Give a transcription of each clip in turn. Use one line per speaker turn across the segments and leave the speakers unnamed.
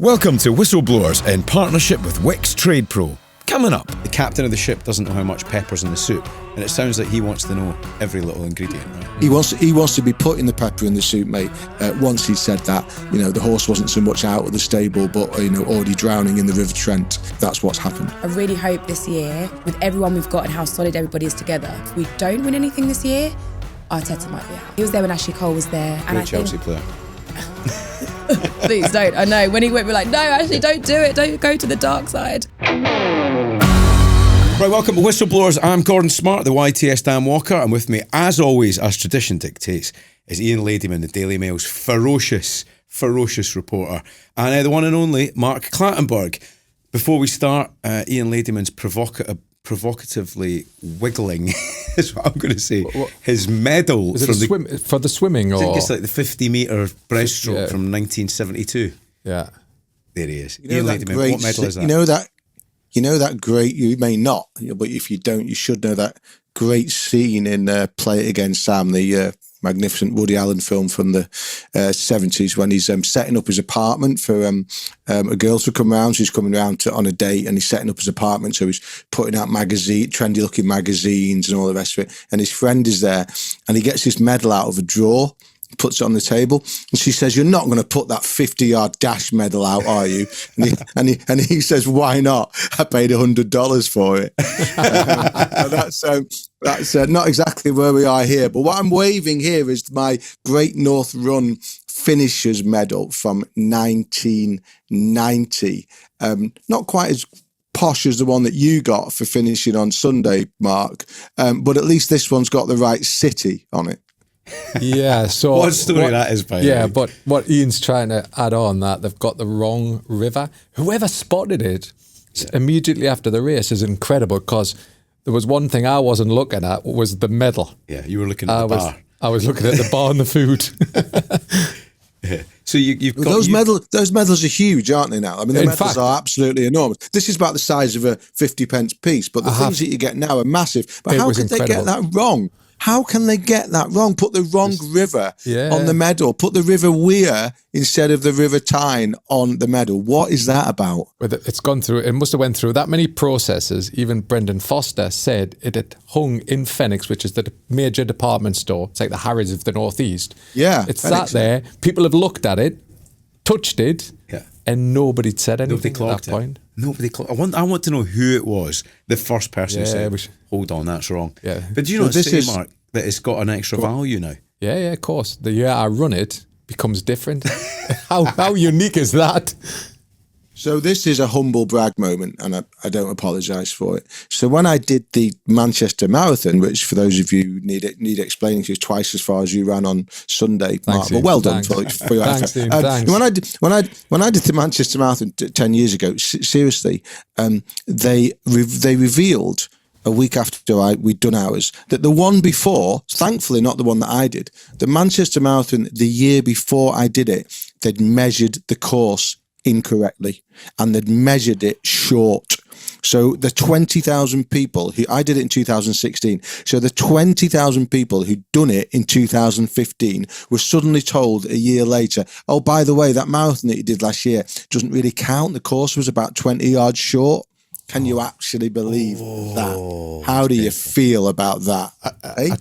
Welcome to Whistleblowers in partnership with Wix Trade Pro. Coming up,
the captain of the ship doesn't know how much pepper's in the soup, and it sounds like he wants to know every little ingredient, right?
He wants to be putting the pepper in the soup, mate. Once he said that, the horse wasn't so much out of the stable, but already drowning in the River Trent. That's what's happened.
I really hope this year, with everyone we've got and how solid everybody is together, if we don't win anything this year, Arteta might be out. He was there when Ashley Cole was there.
Great Chelsea player.
Please don't. I know. When he went, we're like, no, actually, don't do it. Don't go to the dark side.
Right, welcome to Whistleblowers. I'm Gordon Smart, the YTS Dan Walker, and with me, as always, as tradition dictates, is Ian Ladyman, the Daily Mail's ferocious reporter, and the one and only Mark Clattenburg. Before we start, Ian Ladyman's provocatively wiggling is what I'm going to say. What? His medal
is it for the swimming, or
it's like the 50-metre breaststroke from 1972.
Yeah,
there he is. Ian Ladyman, what medal is that?
You know that great. You may not, but if you don't, you should know that great scene in Play It Again, Sam, the magnificent Woody Allen film from the 70s, when he's setting up his apartment for a girl to come round. She's coming round on a date, and he's setting up his apartment, so he's putting out trendy looking magazines and all the rest of it. And his friend is there, and he gets this medal out of a drawer, puts it on the table, and she says, "You're not going to put that 50-yard dash medal out, are you?" And he says, "Why not? I paid $100 for it." That's not exactly where we are here. But what I'm waving here is my Great North Run Finishers Medal from 1990. Not quite as posh as the one that you got for finishing on Sunday, Mark, but at least this one's got the right city on it.
Yeah, so
what story that is, by
yeah, but what Ian's trying to add on, that they've got the wrong river. Whoever spotted it immediately after the race is incredible, because there was one thing I wasn't looking at, was the medal.
Yeah, you were looking at the bar.
I was looking at the bar and the food.
Yeah. So you've got
those medals are huge, aren't they now? I mean, the medals are absolutely enormous. This is about the size of a 50-pence piece, but the things that you get now are massive. But how could they get that wrong? How can they get that wrong? Put the wrong river on the medal. Put the River Wear instead of the River Tyne on the medal. What is that about?
It's gone through. It must have went through that many processes. Even Brendan Foster said it had hung in Phoenix, which is the major department store. It's like the Harrods of the Northeast.
Yeah,
it's sat there. People have looked at it, touched it, and nobody said anything at that point.
Nobody clocked. I want to know who it was. The first person who said, "Hold on, that's wrong."
Yeah.
But do you not say, Mark, that it's got an extra value now?
Yeah, of course. The year I run it becomes different. How unique is that?
So this is a humble brag moment, and I don't apologise for it. So when I did the Manchester Marathon, which for those of you need explaining to, is twice as far as you ran on Sunday, Mark, but well done for your effort.
Thanks.
When I did the Manchester Marathon 10 years ago, seriously, they revealed a week after we'd done ours, that the one before, thankfully not the one that I did, the Manchester Marathon, the year before I did it, they'd measured the course incorrectly, and they'd measured it short. So the 20,000 people I did it in 2016, so the 20,000 people who'd done it in 2015 were suddenly told a year later, "Oh, by the way, that marathon that you did last year doesn't really count. The course was about 20 yards short." Can you actually believe that? How do you feel about that?
I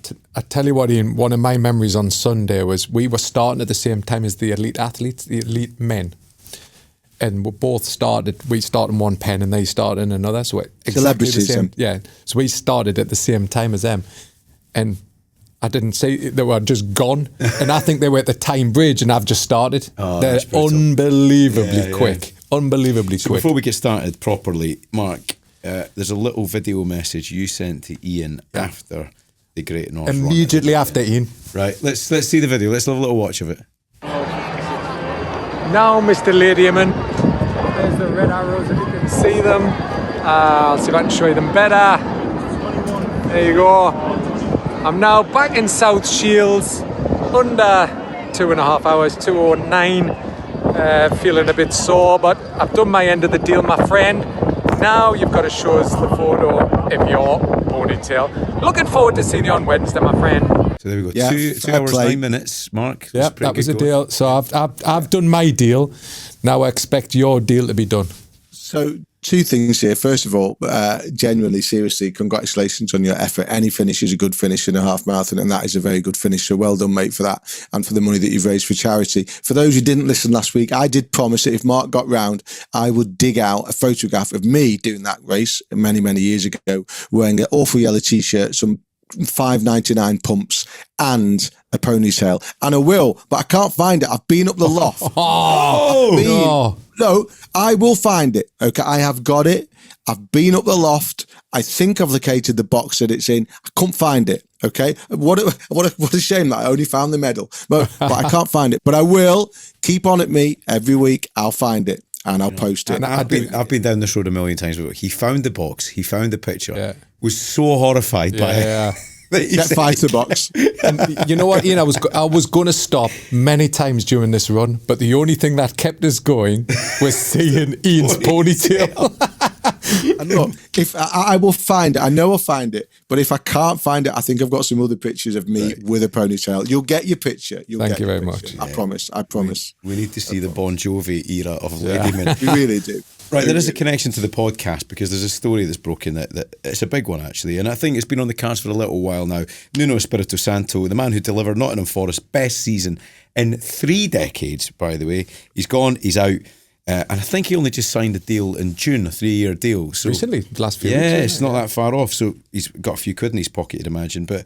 tell you what, Ian, one of my memories on Sunday was we were starting at the same time as the elite athletes, the elite men. And we started in one pen and they started in another. So exactly the same. Yeah. So we started at the same time as them. And I didn't say they were just gone. And I think they were at the Tyne Bridge and I've just started. They're unbelievably quick. Yeah. Unbelievably quick.
Before we get started properly, Mark, there's a little video message you sent to Ian after the Great North Run.
Immediately after, Ian.
Right, let's see the video. Let's have a little watch of it.
Now, Mr. Ladyman, there's the red arrows if you can see them. I'll see if I can show you them better. There you go. I'm now back in South Shields, under 2.5 hours, 2:09. Feeling a bit sore, but I've done my end of the deal, my friend. Now you've got to show us the photo of your ponytail. Looking forward to seeing you on Wednesday, my friend.
So there we go.
Yeah,
2
fair
hours,
play.
9 minutes, Mark.
Yeah, that was a deal. So I've done my deal. Now I expect your deal to be done.
So 2 things here. First of all, genuinely, seriously, congratulations on your effort. Any finish is a good finish in a half marathon, and that is a very good finish. So well done, mate, for that and for the money that you've raised for charity. For those who didn't listen last week, I did promise that if Mark got round, I would dig out a photograph of me doing that race many, many years ago, wearing an awful yellow t-shirt, some $5.99 pumps, and a ponytail. And I will, but I can't find it. I've been up the loft. No, I will find it. Okay, I have got it. I've been up the loft. I think I've located the box that it's in. I couldn't find it. Okay, what a shame that I only found the medal, but I can't find it. But I will. Keep on at me every week. I'll find it and I'll post it.
And I've been down this road a million times before. He found the box. He found the picture. Yeah. Was so horrified by it.
Yeah.
Get fight the box.
And you know what, Ian? I was going to stop many times during this run, but the only thing that kept us going was seeing Ian's ponytail.
And look, if I will find it, I know I'll find it. But if I can't find it, I think I've got some other pictures of me with a ponytail. You'll get your picture.
Thank you very much.
I promise. I promise.
We need to see the Bon Jovi era of Ladyman.
We really do.
Right, there is a connection to the podcast because there's a story that's broken that it's a big one actually, and I think it's been on the cards for a little while now. Nuno Espirito Santo, the man who delivered Nottingham Forest best season in 3 decades, by the way, he's gone, he's out, and I think he only just signed a deal in June, a 3-year deal. So
recently, the last few weeks.
Yeah, it's not that far off. So he's got a few quid in his pocket, I'd imagine, but.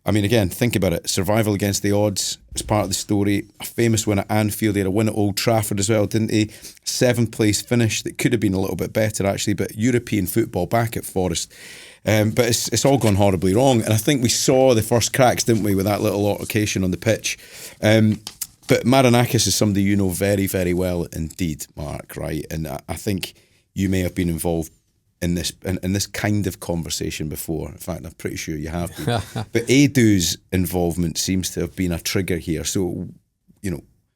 I mean, again, think about it. Survival against the odds is part of the story. A famous win at Anfield. He had a win at Old Trafford as well, didn't he? 7th place finish that could have been a little bit better, actually, but European football back at Forest. But it's all gone horribly wrong. And I think we saw the first cracks, didn't we, with that little altercation on the pitch. But Marinakis is somebody you know very, very well indeed, Mark, right? And I think you may have been involved in this kind of conversation before. In fact, I'm pretty sure you have been. But Edu's involvement seems to have been a trigger here. So,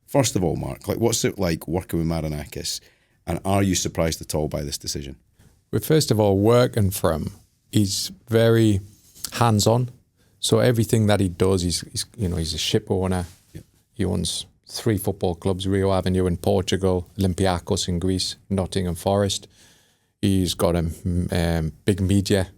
first of all, Mark, what's it like working with Marinakis, and are you surprised at all by this decision?
Well, first of all, working for him, he's very hands-on. So everything that he does, he's a ship owner. Yeah. He owns 3 football clubs: Rio Avenue in Portugal, Olympiacos in Greece, Nottingham Forest. He's got a big media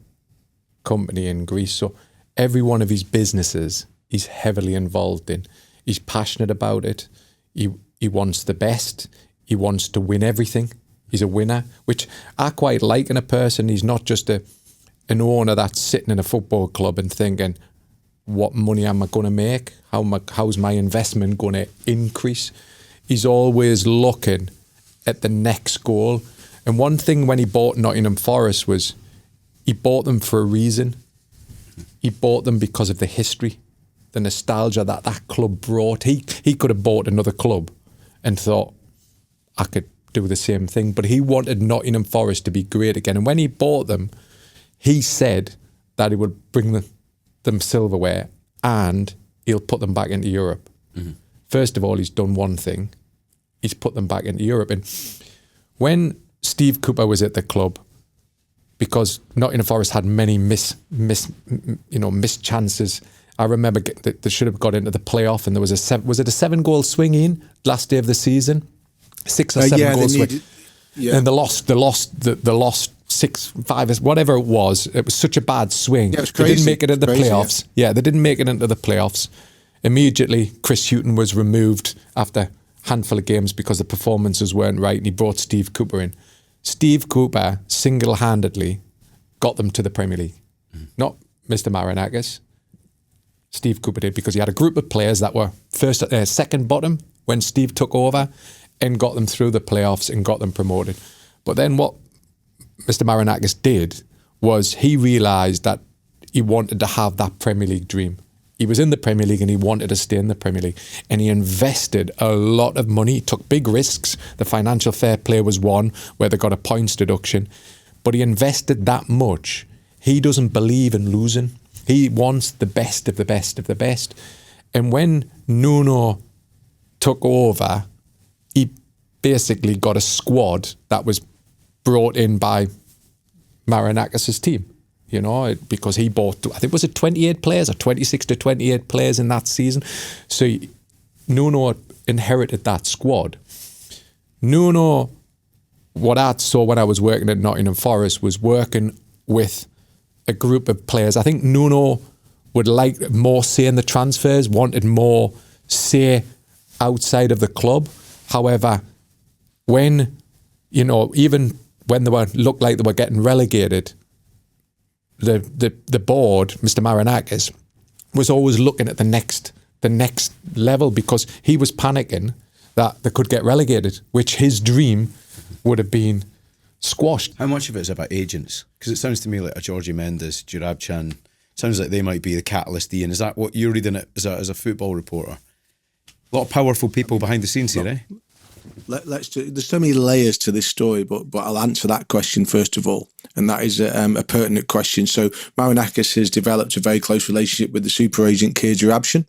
company in Greece. So every one of his businesses he's heavily involved in. He's passionate about it. He wants the best. He wants to win everything. He's a winner, which I quite like in a person. He's not just an owner that's sitting in a football club and thinking, what money am I going to make? How's my investment going to increase? He's always looking at the next goal. And one thing when he bought Nottingham Forest was he bought them for a reason. He bought them because of the history, the nostalgia that club brought. He could have bought another club and thought, I could do the same thing. But he wanted Nottingham Forest to be great again. And when he bought them, he said that he would bring them silverware and he'll put them back into Europe. Mm-hmm. First of all, he's done one thing. He's put them back into Europe. And when Steve Cooper was at the club, because Nottingham Forest had many missed chances. I remember they should have got into the playoff, and there was a 7-goal swing in last day of the season, 6 or 7 goal swing, and they lost 6-5, whatever it was. It was such a bad swing.
Yeah, it was crazy.
They didn't make it into the playoffs. Yeah, they didn't make it into the playoffs. Immediately, Chris Hughton was removed after handful of games because the performances weren't right, and he brought Steve Cooper in. Steve Cooper single-handedly got them to the Premier League. Not Mr. Marinakis. Steve Cooper did, because he had a group of players that were second bottom when Steve took over and got them through the playoffs and got them promoted. But then what Mr. Marinakis did was he realised that he wanted to have that Premier League dream. He was in the Premier League and he wanted to stay in the Premier League. And he invested a lot of money. He took big risks. The financial fair play was one where they got a points deduction. But he invested that much. He doesn't believe in losing. He wants the best of the best of the best. And when Nuno took over, he basically got a squad that was brought in by Marinakis' team. because he bought, I think, was it 28 players or 26 to 28 players in that season? So Nuno inherited that squad. Nuno, what I saw when I was working at Nottingham Forest was working with a group of players. I think Nuno would like more say in the transfers, wanted more say outside of the club. However, when, even when looked like they were getting relegated, the board, Mr. Marinakis, was always looking at the next level, because he was panicking that they could get relegated, which his dream would have been squashed.
How much of it is about agents? Because it sounds to me like a Georgie Mendes, Jurabchan, sounds like they might be the catalyst, Ian. Is that what you're reading it as a football reporter? A lot of powerful people behind the scenes here, eh?
Let's do. There's so many layers to this story, but I'll answer that question first of all, and that is a pertinent question. So Marinakis has developed a very close relationship with the super agent Keir Jurabchan.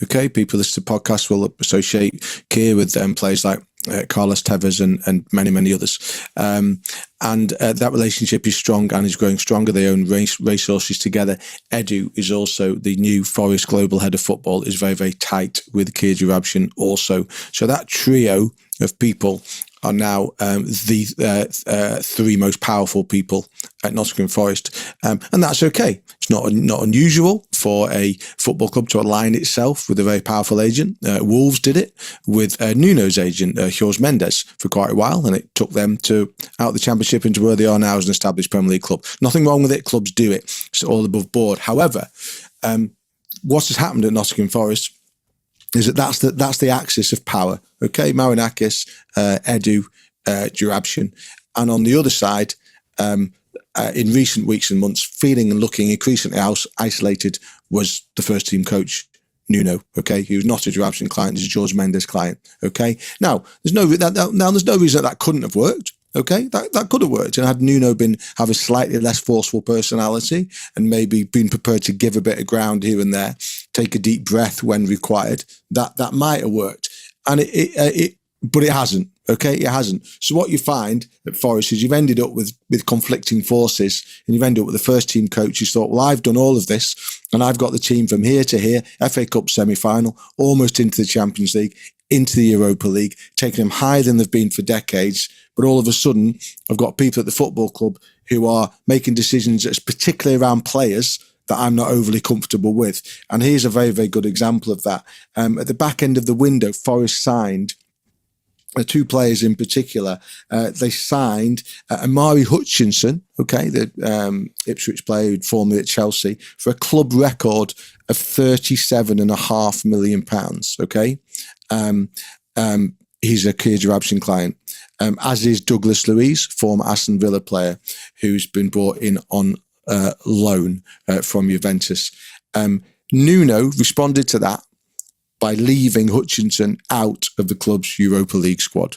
Okay, people listening to podcasts will associate Keir with players like Carlos Tevez and many others. And that relationship is strong and is growing stronger. They own resources together. Edu is also the new Forest global head of football, is very, very tight with Keir Jurabchan also. So that trio of people are now the three most powerful people at Nottingham Forest. And that's okay. It's not unusual for a football club to align itself with a very powerful agent. Wolves did it with Nuno's agent, Jorge Mendes, for quite a while, and it took them out the Championship into where they are now as an established Premier League club. Nothing wrong with it. Clubs do it. It's all above board. However, what has happened at Nottingham Forest is that's the axis of power. Okay, Marinakis, Edu, Jurabchan, and on the other side, in recent weeks and months, feeling and looking increasingly isolated was the first team coach, Nuno. Okay, he was not a Jurabchan client; he's a Jorge Mendes client. Okay, now there's no reason that couldn't have worked. Okay, that could have worked, and had Nuno have a slightly less forceful personality and maybe been prepared to give a bit of ground here and there, take a deep breath when required, that might have worked. And but it hasn't. Okay, it hasn't. So what you find at Forest is you've ended up with conflicting forces, and you've ended up with the first team coach who's thought, well, I've done all of this, and I've got the team from here to here, FA Cup semi-final, almost into the Champions League, into the Europa League, taking them higher than they've been for decades. But all of a sudden, I've got people at the football club who are making decisions that's particularly around players that I'm not overly comfortable with. And here's a very, very good example of that. At the back end of the window, Forest signed two players in particular. They signed Amari Hutchinson, okay, the Ipswich player who'd formerly at Chelsea, for a club record of £37.5 million, okay? He's a Keir Jurabchan client, as is Douglas Luiz, former Aston Villa player, who's been brought in on loan from Juventus. Nuno responded to that by leaving Hutchinson out of the club's Europa League squad.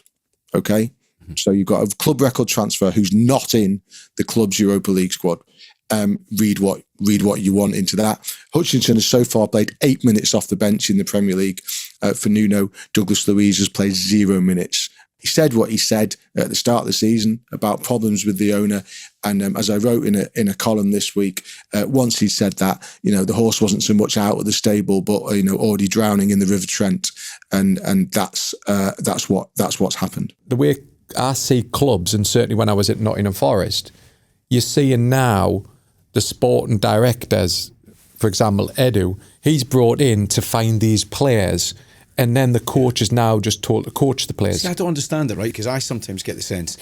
Okay? Mm-hmm. So you've got a club record transfer who's not in the club's Europa League squad. Read what you want into that. Hutchinson has so far played 8 minutes off the bench in the Premier League. For Nuno, Douglas Luiz has played 0 minutes. He said what he said at the start of the season about problems with the owner. And as I wrote in a column this week, once he said that, the horse wasn't so much out of the stable, but already drowning in the River Trent, and that's what's happened.
The way I see clubs, and certainly when I was at Nottingham Forest, you're seeing now the sporting directors, for example, Edu, he's brought in to find these players. And then the coach is now just told to coach the players.
See, I don't understand it, right? Because I sometimes get the sense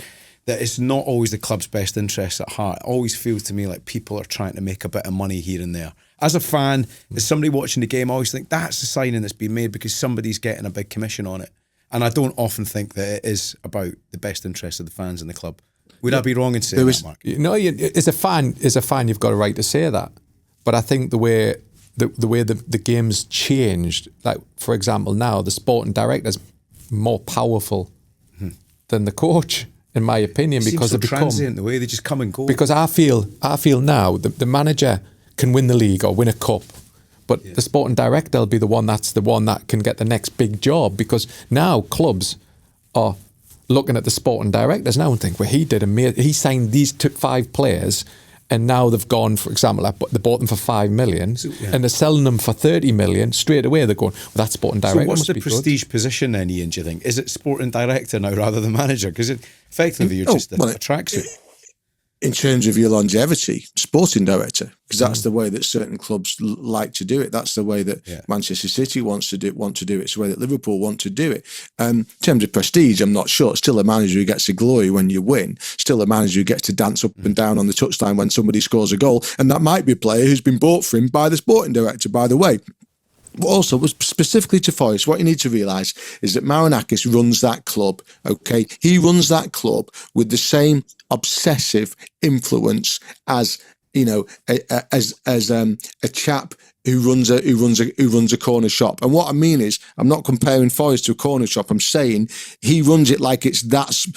that it's not always the club's best interests at heart. It always feels to me like people are trying to make a bit of money here and there. As a fan, as somebody watching the game, I always think that's the signing that's been made because somebody's getting a big commission on it. And I don't often think that it is about the best interests of the fans in the club. Would I be wrong in saying that, Mark?
No, as a fan, you've got a right to say that. But I think the way the game's changed, like, for example, now the sporting director's more powerful than the coach, in my opinion, because
they've become transient, the way they just come and go.
Because I feel now the manager can win the league or win a cup, but the sporting director will be the one that can get the next big job, because now clubs are looking at the sporting directors now and think, well, he signed these 5 players, And now they've gone, for example, they bought them for 5 million and they're selling them for 30 million. Straight away they're going, well, that's sporting director.
So what's the prestige position then, Ian, do you think? Is it sporting director now rather than manager? Because effectively you're just a tracksuit.
In terms of your longevity, sporting director, because that's the way that certain clubs like to do it. That's the way that Manchester City want to do it. It's the way that Liverpool want to do it. In terms of prestige, I'm not sure. Still a manager who gets the glory when you win. Still a manager who gets to dance up and down on the touchline when somebody scores a goal. And that might be a player who's been bought for him by the sporting director, by the way. But also, specifically to Forest, what you need to realise is that Marinakis runs that club, okay? He runs that club with the same obsessive influence as, you know, as a chap who runs a corner shop. And what I mean is, I'm not comparing Forest to a corner shop. I'm saying he runs it like it's that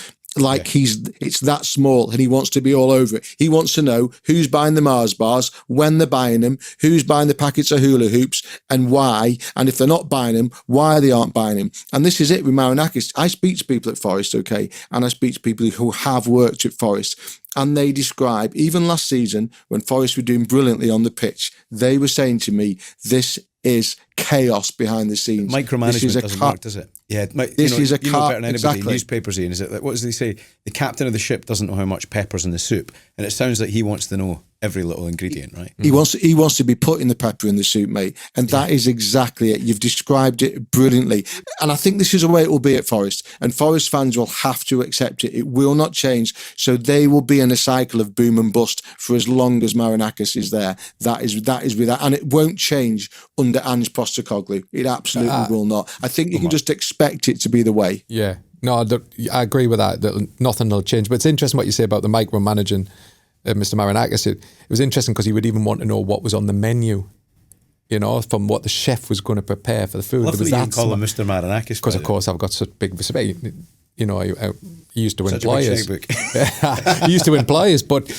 it's that small, and he wants to be all over it. He wants to know who's buying the Mars bars, when they're buying them, who's buying the packets of hula hoops, and why. And if they're not buying them, why they aren't buying them. And this is it with Marinakis. I speak to people at Forest, okay, and I speak to people who have worked at Forest, and they describe, even last season when Forest were doing brilliantly on the pitch, they were saying to me, this is chaos behind the scenes.
Micromanagement doesn't work, does it? Yeah,
this is a car.
Better than anybody. Exactly. Newspapers, Ian, is it? What does they say? The captain of the ship doesn't know how much pepper's in the soup, and it sounds like he wants to know every little ingredient, right?
He wants to be putting the pepper in the soup, mate, and that is exactly it. You've described it brilliantly, and I think this is the way it will be at Forest, and Forest fans will have to accept it. It will not change, so they will be in a cycle of boom and bust for as long as Marinakis is there. That is without, and it won't change under Ange Postecoglou. It absolutely will not. I think you can just expect it to be the way.
Yeah, no, I agree with that. That nothing will change. But it's interesting what you say about the micromanaging. Mr. Maranakis, it was interesting because he would even want to know what was on the menu, you know, from what the chef was going to prepare for the food.
Lovely you call him Mr. Maranakis.
Because, of course, I've got such big respect. You know, I used to win players. He used to win players, but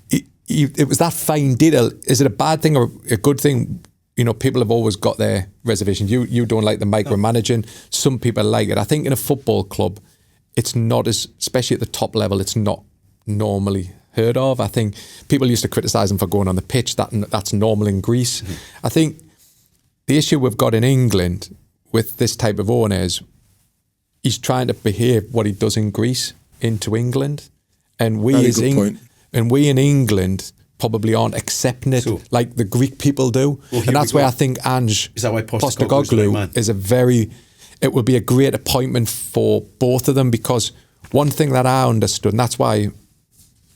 it was that fine detail. Is it a bad thing or a good thing? You know, people have always got their reservations. You don't like the micromanaging. Some people like it. I think in a football club, it's not as, especially at the top level, it's not normally heard of. I think people used to criticise him for going on the pitch. That's normal in Greece. I think the issue we've got in England with this type of owner is he's trying to behave what he does in Greece into England, and we in England probably aren't accepting it like the Greek people do. Well, and that's why I think Ange Postecoglou is it would be a great appointment for both of them, because one thing that I understood, and that's why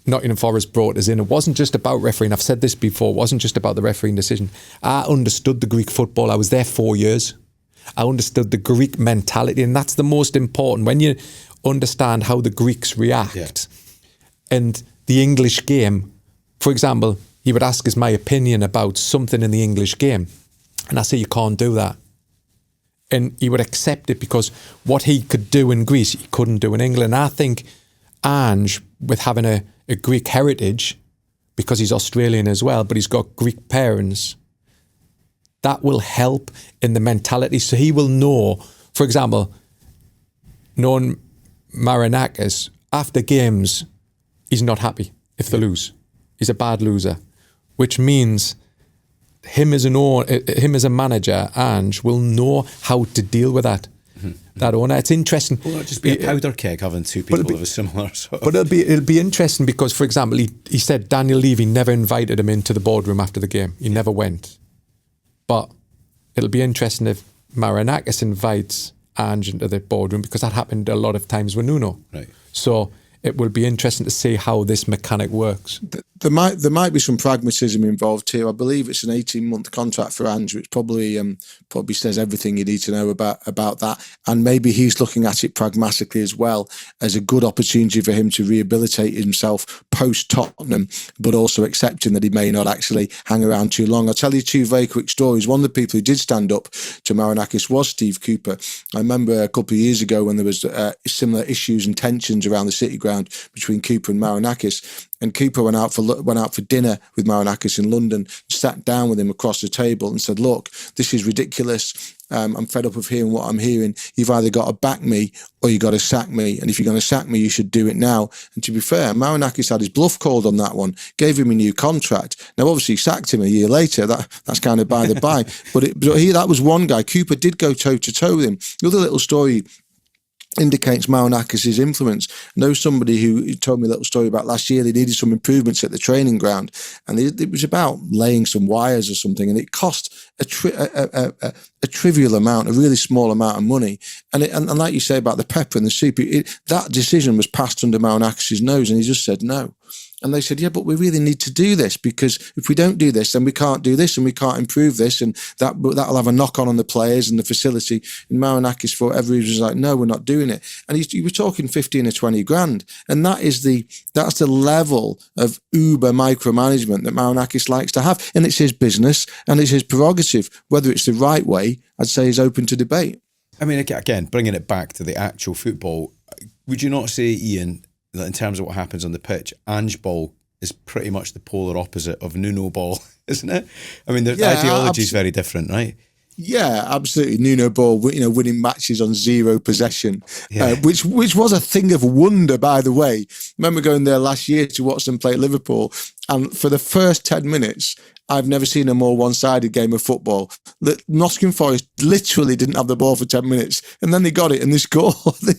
Nottingham Forest brought us in, it wasn't just about refereeing. I've said this before, it wasn't just about the refereeing decision. I understood the Greek football. I was there 4 years. I understood the Greek mentality, and that's the most important. When you understand how the Greeks react and the English game, for example, he would ask us my opinion about something in the English game, and I say, you can't do that. And he would accept it because what he could do in Greece, he couldn't do in England. And I think Ange, with having a Greek heritage, because he's Australian as well, but he's got Greek parents, that will help in the mentality. So he will know, for example, knowing Marinakis, after games, he's not happy if they lose. He's a bad loser, which means him as a manager, Ange, will know how to deal with that. That owner. It's interesting.
Will that just be a powder keg having two people of a similar sort of...
But it'll be interesting because, for example, he said Daniel Levy never invited him into the boardroom after the game. He never went. But it'll be interesting if Marinakis invites Ange into the boardroom, because that happened a lot of times with Nuno.
Right.
So it will be interesting to see how this mechanic works.
There might be some pragmatism involved here. I believe it's an 18-month contract for Ange, which probably says everything you need to know about that. And maybe he's looking at it pragmatically as well, as a good opportunity for him to rehabilitate himself post-Tottenham, but also accepting that he may not actually hang around too long. I'll tell you two very quick stories. One of the people who did stand up to Marinakis was Steve Cooper. I remember a couple of years ago when there was similar issues and tensions around the City ground between Cooper and Marinakis. And Cooper went out for dinner with Marinakis in London, sat down with him across the table and said, look, this is ridiculous. I'm fed up of hearing what I'm hearing. You've either got to back me or you got to sack me. And if you're going to sack me, you should do it now. And to be fair, Marinakis had his bluff called on that one, gave him a new contract. Now, obviously, sacked him a year later. That's kind of by the by. But that was one guy. Cooper did go toe-to-toe with him. The other little story indicates Maranakis' influence. I know somebody who told me a little story about last year. They needed some improvements at the training ground, and it was about laying some wires or something, and it cost a trivial amount, a really small amount of money. And like you say about the pepper and the soup, that decision was passed under Maranakis' nose, and he just said no. And they said, yeah, but we really need to do this, because if we don't do this, then we can't do this and we can't improve this, and that'll have a knock-on on the players and the facility. And Maranakis, for whatever reason, was like, no, we're not doing it. And you were talking 15 or 20 grand. And that's the level of uber micromanagement that Maranakis likes to have. And it's his business and it's his prerogative. Whether it's the right way, I'd say is open to debate.
I mean, again, bringing it back to the actual football, would you not say, Ian, that in terms of what happens on the pitch, Angeball is pretty much the polar opposite of Nuno ball, isn't it? I mean, the ideology is very different, right?
Yeah, absolutely. Nuno ball, winning matches on zero possession, which was a thing of wonder, by the way. I remember going there last year to watch them play at Liverpool, and for the first 10 minutes, I've never seen a more one-sided game of football. Nottingham Forest literally didn't have the ball for 10 minutes, and then they got it and they scored. They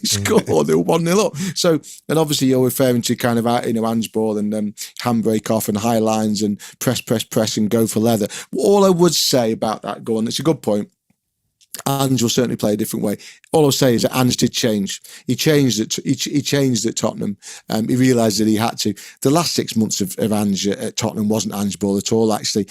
were 1-0 up. So, and obviously you're referring to kind of, Angeball and handbrake off and high lines and press and go for leather. All I would say about that, it's a good point. Ange will certainly play a different way. All I'll say is that Ange did change. He changed at Tottenham. He realised that he had to. The last 6 months of Ange at Tottenham wasn't Ange ball at all, actually.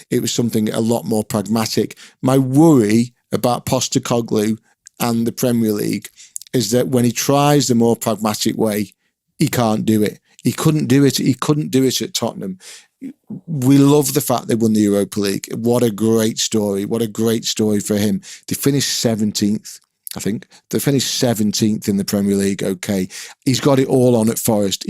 It was something a lot more pragmatic. My worry about Postecoglou and the Premier League is that when he tries the more pragmatic way, he can't do it. He couldn't do it. He couldn't do it at Tottenham. We love the fact they won the Europa League. What a great story. What a great story for him. They finished 17th, I think. They finished 17th in the Premier League. Okay. He's got it all on at Forest.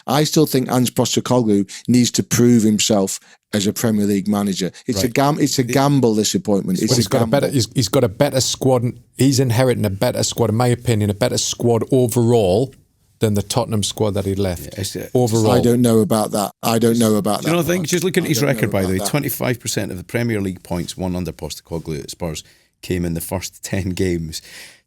I still think Ange Postecoglou needs to prove himself as a Premier League manager. It's a gamble, this appointment. He's
got a better squad. He's inheriting a better squad, in my opinion, a better squad overall than the Tottenham squad that he left. Overall.
I don't know about that.
Do you know what I think? Just looking at his record, by the way, 25% of the Premier League points won under Postecoglou at Spurs came in the first 10 games.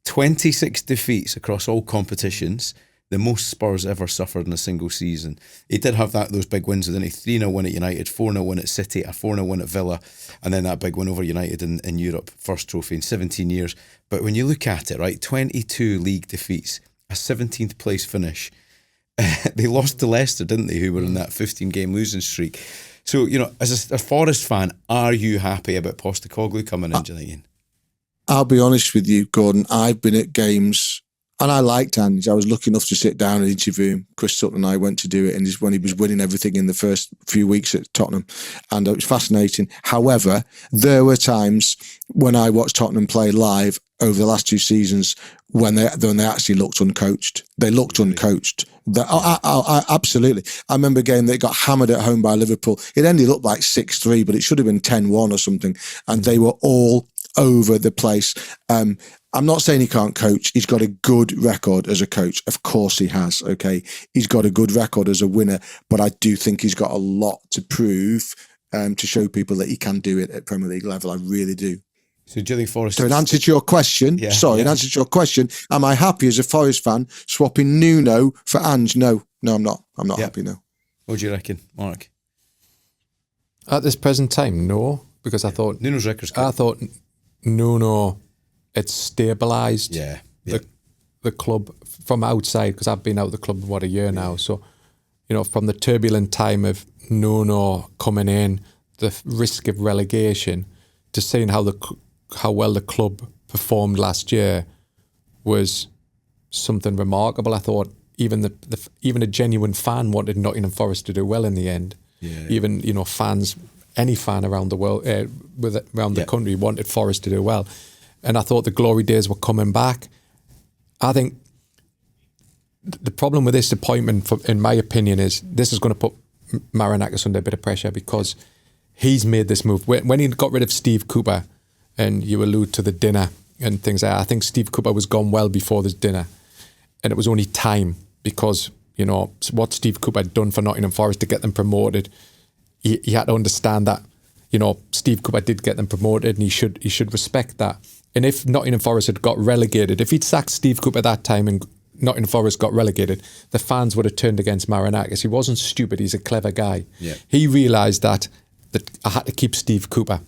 26 defeats across all competitions, the most Spurs ever suffered in a single season. He did have those big wins, didn't he? 3-0 win at United, 4-0 win at City, a 4-0 win at Villa, and then that big win over United in Europe, first trophy in 17 years. But when you look at it, right, 22 league defeats, a 17th place finish. They lost to Leicester, didn't they, who were in that 15-game losing streak. So, as a Forest fan, are you happy about Postecoglou coming in, do you think, Ian?
I'll be honest with you, Gordon. I've been at games, and I liked Ange. I was lucky enough to sit down and interview him. Chris Sutton and I went to do it, and when he was winning everything in the first few weeks at Tottenham, and it was fascinating. However, there were times when I watched Tottenham play live over the last 2 seasons when they actually looked uncoached. They looked uncoached. Absolutely. I remember a game that got hammered at home by Liverpool. It ended up like 6-3, but it should have been 10-1 or something. And they were all over the place. I'm not saying he can't coach. He's got a good record as a coach. Of course he has, okay? He's got a good record as a winner, but I do think he's got a lot to prove to show people that he can do it at Premier League level. I really do.
So do you think Forest...
So in answer to your question, in answer to your question, am I happy as a Forest fan swapping Nuno for Ange? No, I'm not. I'm not happy, no.
What do you reckon, Mark?
At this present time, no, because I thought...
Nuno's record's good.
I thought Nuno had stabilised the club from outside, because I've been out of the club for a year now. So, from the turbulent time of Nuno coming in, the risk of relegation, to seeing how well the club performed last year was something remarkable. I thought even a genuine fan wanted Nottingham Forest to do well in the end. Yeah. Even fans, any fan around the world, around the country, wanted Forest to do well. And I thought the glory days were coming back. I think the problem with this appointment, in my opinion, is this is going to put Marinakis under a bit of pressure because he's made this move. When he got rid of Steve Cooper, and you allude to the dinner and things like that, I think Steve Cooper was gone well before this dinner, and it was only time because, you know, what Steve Cooper had done for Nottingham Forest to get them promoted, he had to understand that, you know, Steve Cooper did get them promoted and he should respect that. And if Nottingham Forest had got relegated, if he'd sacked Steve Cooper at that time and Nottingham Forest got relegated, the fans would have turned against Marinakis. He wasn't stupid, he's a clever guy.
Yeah.
He realised that I had to keep Steve Cooper.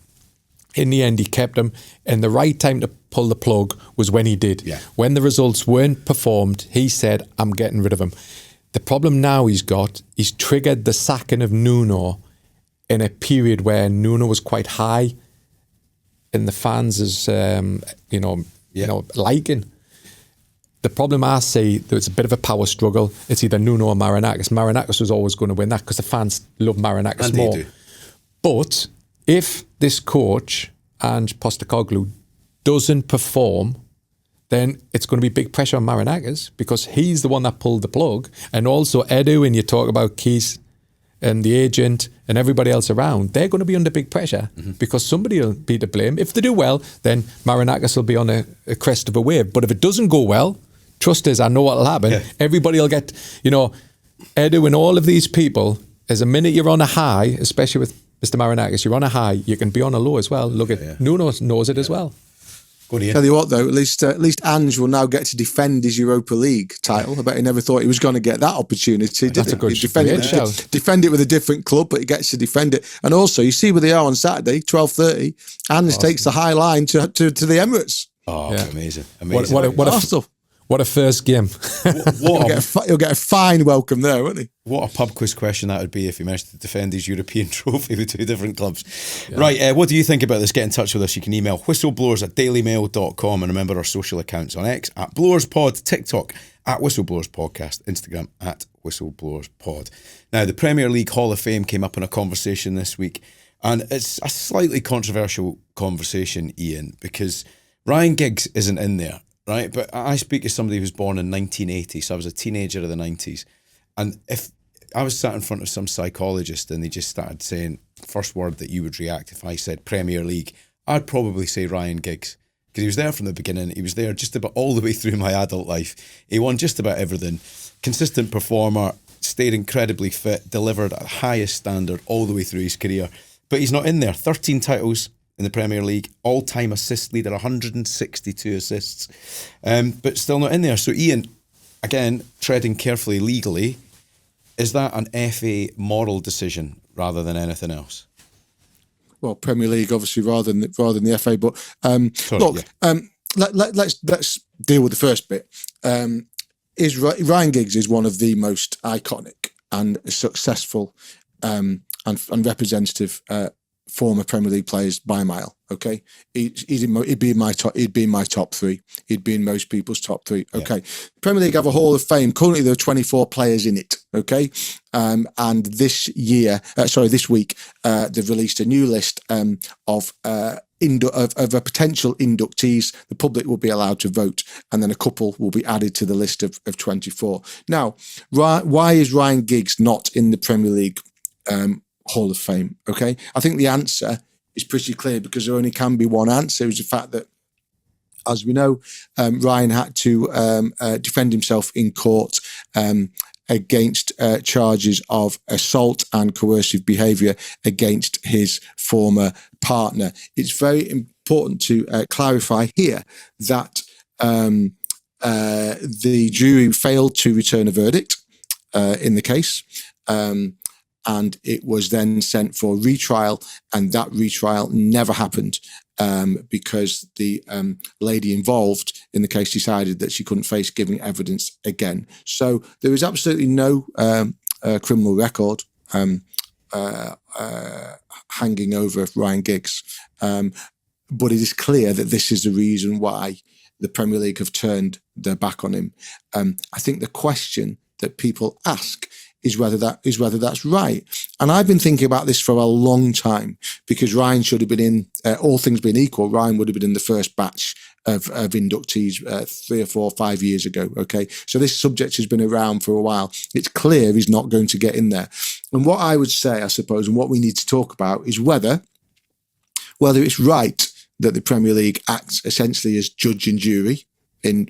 In the end, he kept him, and the right time to pull the plug was when he did.
Yeah.
When the results weren't performed, he said, I'm getting rid of him. The problem now he's triggered the sacking of Nuno in a period where Nuno was quite high in the fans' liking. The problem I see, there's a bit of a power struggle. It's either Nuno or Marinakis. Marinakis was always going to win that because the fans love Marinakis
And
more.
they do.
But if this coach, Ange Postecoglou, doesn't perform, then it's going to be big pressure on Marinakis because he's the one that pulled the plug. And also Edu, and you talk about Keys and the agent and everybody else around, they're going to be under big pressure because somebody will be to blame. If they do well, then Marinakis will be on a crest of a wave. But if it doesn't go well, trust us, I know what will happen.
Yeah.
Everybody will get, you know, Edu and all of these people, as a minute you're on a high, especially with Mr. Marinakis, you're on a high, you can be on a low as well. Look at Nuno knows it as well.
Go on, Ian.
Tell you what, though, at least Ange will now get to defend his Europa League title. I bet he never thought he was going to get that opportunity.
That's a good
defend it with a different club, but he gets to defend it. And also, you see where they are on Saturday, 12:30. Ange takes the High Line to the Emirates.
Oh,
Yeah.
amazing.
What a first game.
He'll get a fine welcome there, won't he?
What a pub quiz question that would be if he managed to defend his European trophy with two different clubs. Yeah. Right, what do you think about this? Get in touch with us. You can email whistleblowers@dailymail.com, and remember our social accounts on X @BlowersPod, TikTok @WhistleBlowersPodcast, Instagram @WhistleBlowersPod. Now, the Premier League Hall of Fame came up in a conversation this week, and it's a slightly controversial conversation, Ian, because Ryan Giggs isn't in there. Right, but I speak as somebody who was born in 1980, so I was a teenager of the 90s. And if I was sat in front of some psychologist and they just started saying, first word that you would react if I said Premier League, I'd probably say Ryan Giggs. Because he was there from the beginning. He was there just about all the way through my adult life. He won just about everything. Consistent performer, stayed incredibly fit, delivered at the highest standard all the way through his career. But he's not in there. 13 titles in the Premier League, all-time assist leader, 162 assists, but still not in there. So Ian, again, treading carefully legally, is that an FA moral decision rather than anything else?
Well, Premier League, obviously, rather than the FA. But let's deal with the first bit. Ryan Giggs is one of the most iconic and successful and representative former Premier League players by a mile. Okay, he'd be in my top three. He'd be in most people's top three. Okay, Premier League have a Hall of Fame. Currently, there are 24 players in it. Okay, and this week, they've released a new list of potential inductees. The public will be allowed to vote, and then a couple will be added to the list of 24. Now, why is Ryan Giggs not in the Premier League Hall of Fame? Okay, I think the answer is pretty clear because there only can be one answer. It's the fact that, as we know, Ryan had to defend himself in court against charges of assault and coercive behaviour against his former partner. It's very important to clarify here that the jury failed to return a verdict in the case. And it was then sent for retrial, and that retrial never happened because the lady involved in the case decided that she couldn't face giving evidence again. So there is absolutely no criminal record hanging over Ryan Giggs. But it is clear that this is the reason why the Premier League have turned their back on him. I think the question that people ask is whether that's right. And I've been thinking about this for a long time because Ryan should have been in, all things being equal, Ryan would have been in the first batch inductees 3 or 4 or 5 years ago. Okay, so this subject has been around for a while. It's clear he's not going to get in there. And what I would say, I suppose, and what we need to talk about is whether it's right that the Premier League acts essentially as judge and jury in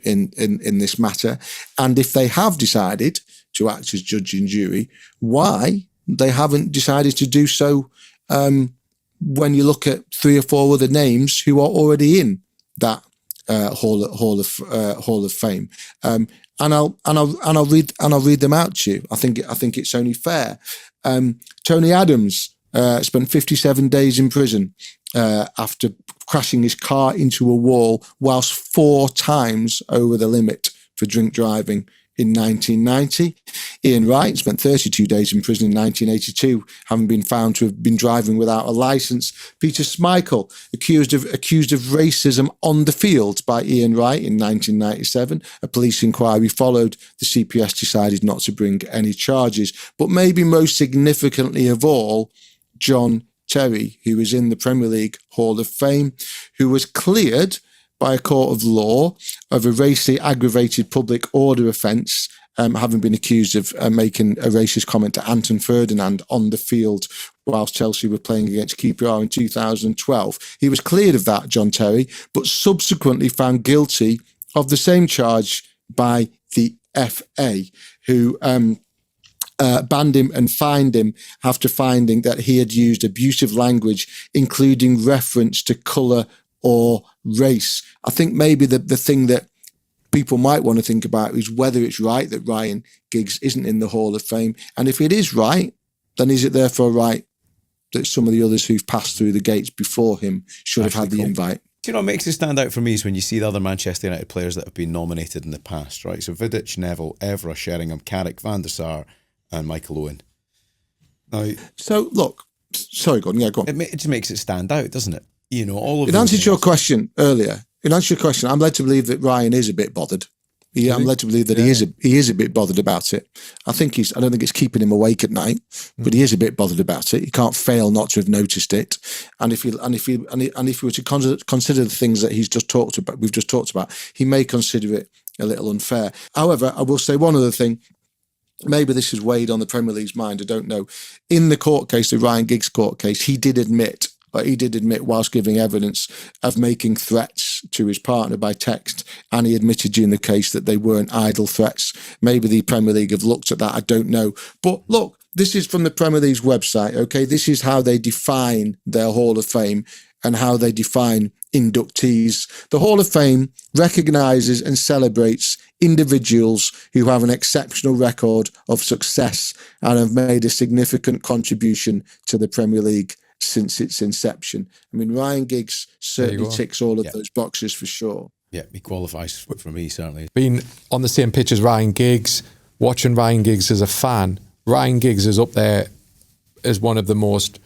this matter, and if they have decided to act as judge and jury, why they haven't decided to do so when you look at 3 or 4 other names who are already in that Hall of Fame. And I'll read them out to you. I think it's only fair. Tony Adams spent 57 days in prison after crashing his car into a wall whilst 4 times over the limit for drink driving in 1990. Ian Wright spent 32 days in prison in 1982, having been found to have been driving without a licence. Peter Schmeichel, accused of racism on the field by Ian Wright in 1997. A police inquiry followed. The CPS decided not to bring any charges. But maybe most significantly of all, John Terry, who is in the Premier League Hall of Fame, who was cleared by a court of law of a racially aggravated public order offence, having been accused of making a racist comment to Anton Ferdinand on the field whilst Chelsea were playing against QPR in 2012. He was cleared of that, John Terry, but subsequently found guilty of the same charge by the FA, who banned him and fined him after finding that he had used abusive language, including reference to colour or race. I think maybe the thing that people might want to think about is whether it's right that Ryan Giggs isn't in the Hall of Fame. And if it is right, then is it therefore right that some of the others who've passed through the gates before him should have had the invite?
Do you know what makes it stand out for me is when you see the other Manchester United players that have been nominated in the past, right? So Vidic, Neville, Evra, Sheringham, Carrick, Van der Sar and Michael Owen. Now,
so look, sorry, Gordon, yeah, go on.
It just makes it stand out, doesn't it? You know, all of
in answer to your question earlier, I'm led to believe that Ryan is a bit bothered. I'm led to believe that he is a bit bothered about it. I don't think it's keeping him awake at night, but he is a bit bothered about it. He can't fail not to have noticed it. And if we were to consider the things that we've just talked about, he may consider it a little unfair. However, I will say one other thing. Maybe this has weighed on the Premier League's mind. I don't know. In the court case, the Ryan Giggs court case, he did admit whilst giving evidence of making threats to his partner by text, and he admitted during the case that they weren't idle threats. Maybe the Premier League have looked at that, I don't know. But look, this is from the Premier League's website, okay? This is how they define their Hall of Fame and how they define inductees. The Hall of Fame recognises and celebrates individuals who have an exceptional record of success and have made a significant contribution to the Premier League since its inception. I mean, Ryan Giggs certainly ticks all of those boxes for sure. Yeah,
he qualifies for me, certainly.
Being on the same pitch as Ryan Giggs, watching Ryan Giggs as a fan, Ryan Giggs is up there as one of the most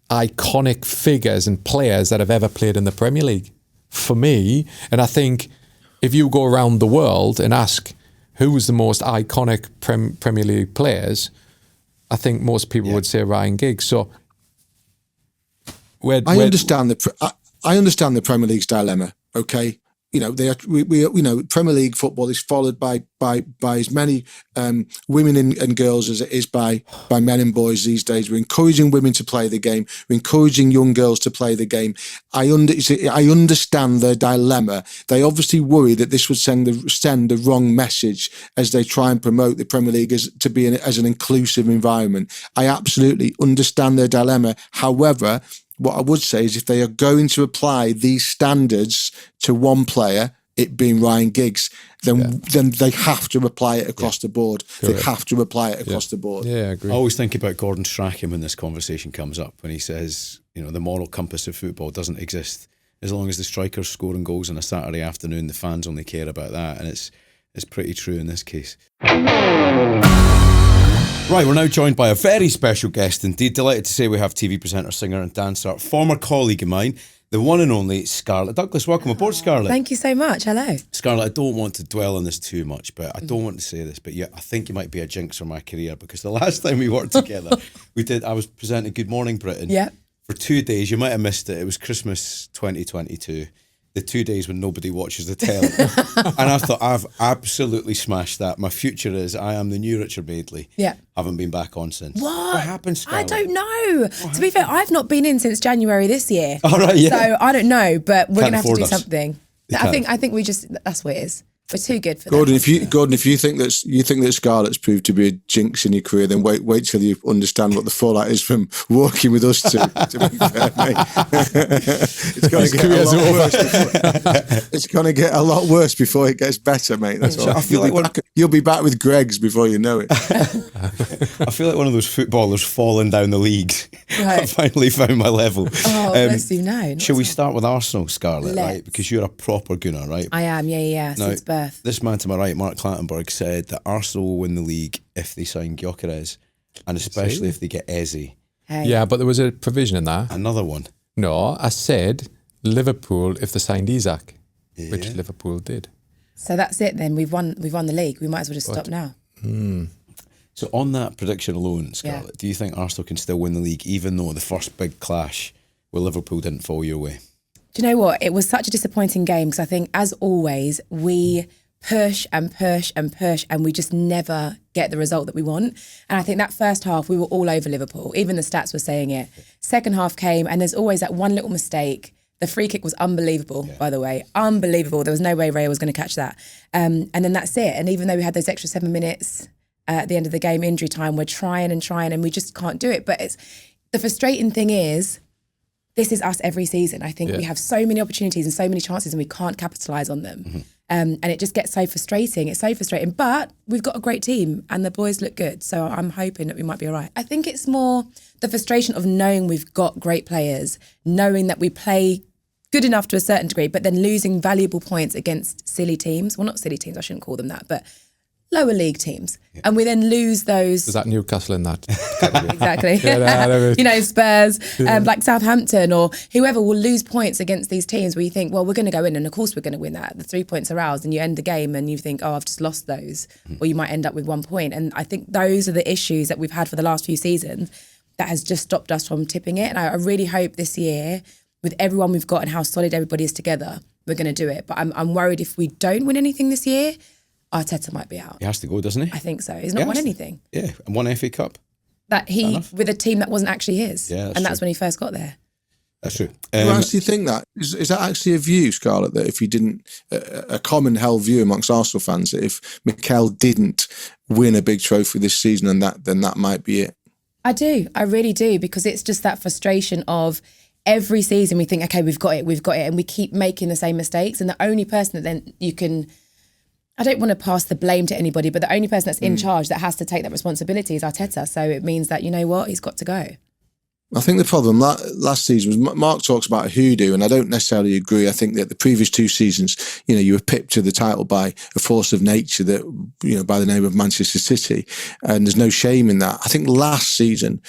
iconic figures and players that have ever played in the Premier League for me. And I think if you go around the world and ask who's the most iconic Premier League players, I think most people would say Ryan Giggs. So
I understand the Premier League's dilemma. Okay, Premier League football is followed by as many women and girls as it is by men and boys these days. We're encouraging women to play the game. We're encouraging young girls to play the game. I understand their dilemma. They obviously worry that this would send the wrong message as they try and promote the Premier League as an inclusive environment. I absolutely understand their dilemma. However, what I would say is if they are going to apply these standards to one player, it being Ryan Giggs, then they have to apply it across the board. Correct. They have to apply it across the board.
Yeah, I agree.
I always think about Gordon Strachan when this conversation comes up, when he says, the moral compass of football doesn't exist. As long as the striker's scoring goals on a Saturday afternoon, the fans only care about that. And it's pretty true in this case. Right, we're now joined by a very special guest indeed. Delighted to say we have TV presenter, singer and dancer, former colleague of mine, the one and only Scarlett Douglas. Welcome aboard, Scarlett.
Thank you so much. Hello.
Scarlett, I don't want to dwell on this too much, but I don't want to say this, but yeah, I think you might be a jinx for my career because the last time we worked together, I was presenting Good Morning Britain for 2 days. You might have missed it. It was Christmas 2022. the 2 days when nobody watches the telly. And I thought, I've absolutely smashed that. My future is I am the new Richard Madeley.
Yeah.
Haven't been back on since.
What
happened, Scarlett?
I don't know. To be fair, I've not been in since January this year.
All right, yeah.
So I don't know, but we're going to have to
afford
do
us.
something.
You
I think we just, that's what it is. We're too good for
Gordon,
that.
Gordon, if you think that Scarlett's proved to be a jinx in your career, then wait till you understand what the fallout is from working with us two. To be fair, mate, it's going to get a lot worse. It's going to get a lot worse before it gets better, mate. That's all.
I feel
You'll be back with Greggs before you know it.
I feel like one of those footballers falling down the leagues.
Right.
I finally found my level.
Oh, bless you, no.
Shall we start with Arsenal, Scarlett?
Let's.
Right, because you're a proper gooner, right?
I am, yeah,
Now,
since birth.
This man to my right, Mark Clattenburg, said that Arsenal will win the league if they sign Gyökeres, and especially if they get Eze.
Hey.
Yeah, but there was a provision in that.
Another one.
No, I said Liverpool if they signed Isak, which Liverpool did.
So that's it then. We've won the league. We might as well just stop now.
So on that prediction alone, Scarlett, do you think Arsenal can still win the league, even though the first big clash with Liverpool didn't fall your way?
Do you know what? It was such a disappointing game because I think, as always, we push and push and push and we just never get the result that we want. And I think that first half, we were all over Liverpool. Even the stats were saying it. Second half came and there's always that one little mistake. The free kick was unbelievable, by the way. Unbelievable. There was no way Ray was going to catch that. And then that's it. And even though we had those extra 7 minutes at the end of the game, injury time, we're trying and we just can't do it. But it's the frustrating thing is, this is us every season. I think we have so many opportunities and so many chances and we can't capitalise on them. And it just gets so frustrating. It's so frustrating. But we've got a great team and the boys look good. So I'm hoping that we might be all right. I think it's more the frustration of knowing we've got great players, knowing that we play good enough to a certain degree, but then losing valuable points against silly teams. Well, not silly teams, I shouldn't call them that, but lower league teams. Yeah. And we then lose those.
Was that Newcastle in that?
Exactly. Spurs, like Southampton or whoever will lose points against these teams where you think, well, we're going to go in and of course we're going to win that. The 3 points are ours and you end the game and you think, oh, I've just lost those. Or you might end up with 1 point. And I think those are the issues that we've had for the last few seasons that has just stopped us from tipping it. And I really hope this year, with everyone we've got and how solid everybody is together, we're going to do it. But I'm worried if we don't win anything this year, Arteta might be out.
He has to go, doesn't he?
I think so. He's not won anything.
Yeah, and won FA Cup.
With a team that wasn't actually his.
Yeah,
that's when he first got there.
That's true.
Who actually think that? Is that actually a view, Scarlett, that if you didn't, a common held view amongst Arsenal fans, that if Mikel didn't win a big trophy this season, then that might be it?
I do. I really do, because it's just that frustration of every season we think, okay, we've got it, and we keep making the same mistakes. And the only person that then you can, I don't want to pass the blame to anybody, but the only person that's in charge that has to take that responsibility is Arteta. So it means that, you know what, he's got to go.
I think the problem last season was Mark talks about a hoodoo, and I don't necessarily agree. I think that the previous 2 seasons, you were pipped to the title by a force of nature that, by the name of Manchester City, and there's no shame in that. I think last season,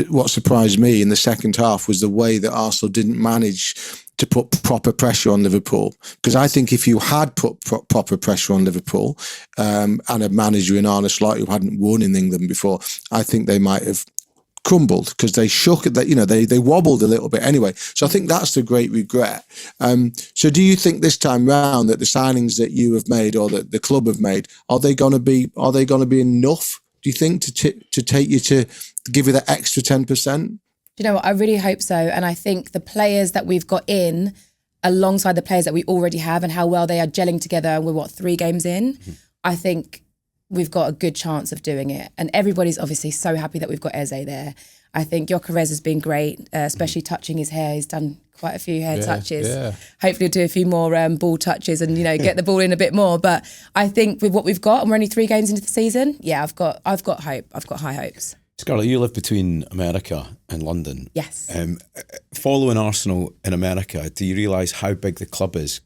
what surprised me in the second half was the way that Arsenal didn't manage to put proper pressure on Liverpool. Because I think if you had put proper pressure on Liverpool and a manager in Arne Slot who hadn't won in England before, I think they might have crumbled because they shook it. They wobbled a little bit anyway. So I think that's the great regret. So do you think this time round that the signings that you have made or that the club have made, are they going to be enough? Do you think to take you to give you that extra 10%?
Do you know what? I really hope so. And I think the players that we've got in alongside the players that we already have and how well they are gelling together, and we're 3 games in, I think we've got a good chance of doing it. And everybody's obviously so happy that we've got Eze there. I think Gyökeres has been great, especially touching his hair. He's done quite a few hair touches. Yeah. Hopefully he'll do a few more ball touches and, get the ball in a bit more. But I think with what we've got, and we're only 3 games into the season, I've got hope. I've got high hopes.
Scarlett, you live between America and London.
Yes.
Following Arsenal in America, do you realise how big the club is,